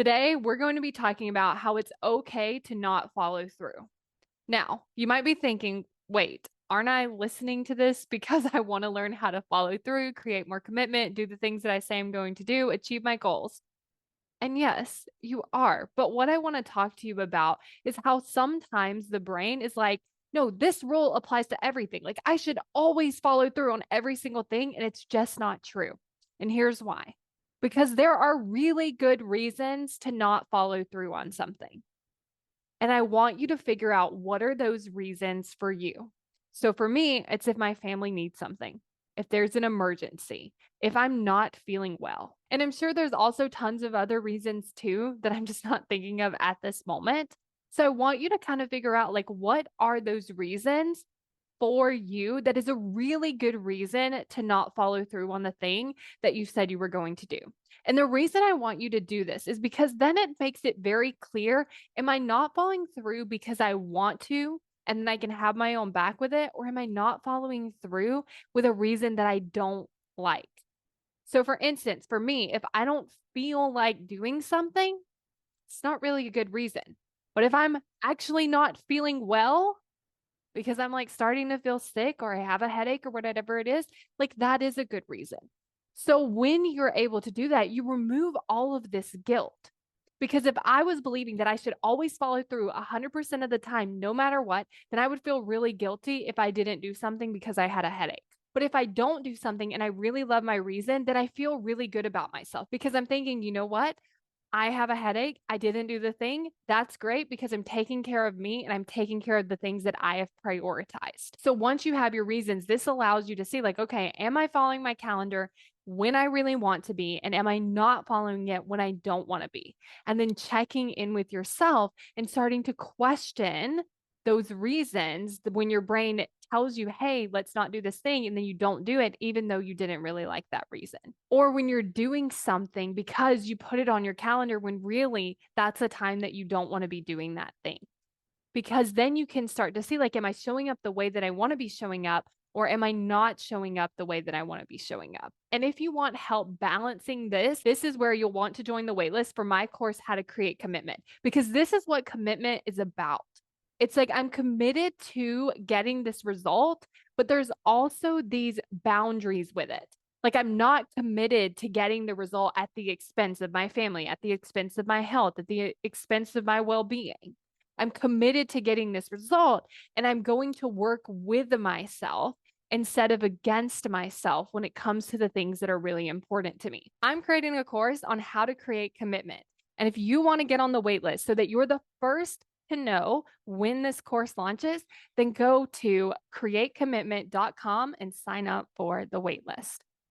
Today, we're going to be talking about how it's okay to not follow through. Now, you might be thinking, wait, aren't I listening to this because I want to learn how to follow through, create more commitment, do the things that I say I'm going to do, achieve my goals? And yes, you are. But what I want to talk to you about is how sometimes the brain is like, no, this rule applies to everything. Like I should always follow through on every single thing. And it's just not true. And here's why. Because there are really good reasons to not follow through on something. And I want you to figure out what are those reasons for you. So for me, it's if my family needs something, if there's an emergency, if I'm not feeling well. And I'm sure there's also tons of other reasons too that I'm just not thinking of at this moment. So I want you to kind of figure out like what are those reasons for you that is a really good reason to not follow through on the thing that you said you were going to do. And the reason I want you to do this is because then it makes it very clear, am I not following through because I want to and then I can have my own back with it, or am I not following through with a reason that I don't like? So for instance, for me, if I don't feel like doing something, it's not really a good reason. But if I'm actually not feeling well, because I'm like starting to feel sick or I have a headache or whatever it is, like that is a good reason. So when you're able to do that, you remove all of this guilt. Because if I was believing that I should always follow through 100% of the time, no matter what, then I would feel really guilty if I didn't do something because I had a headache. But if I don't do something and I really love my reason, then I feel really good about myself because I'm thinking, you know what? I have a headache. I didn't do the thing. That's great because I'm taking care of me and I'm taking care of the things that I have prioritized. So once you have your reasons, this allows you to see, like, okay, am I following my calendar when I really want to be? And am I not following it when I don't want to be? And then checking in with yourself and starting to question those reasons when your brain tells you, hey, let's not do this thing, and then you don't do it, even though you didn't really like that reason. Or when you're doing something because you put it on your calendar when really that's a time that you don't want to be doing that thing. Because then you can start to see, like, am I showing up the way that I want to be showing up? Or am I not showing up the way that I want to be showing up? And if you want help balancing this, this is where you'll want to join the waitlist for my course, How to Create Commitment, because this is what commitment is about. It's like I'm committed to getting this result, but there's also these boundaries with it. Like I'm not committed to getting the result at the expense of my family, at the expense of my health, at the expense of my well-being. I'm committed to getting this result, and I'm going to work with myself instead of against myself when it comes to the things that are really important to me. I'm creating a course on how to create commitment. And if you want to get on the wait list so that you're the first to know when this course launches, then go to createcommitment.com and sign up for the waitlist.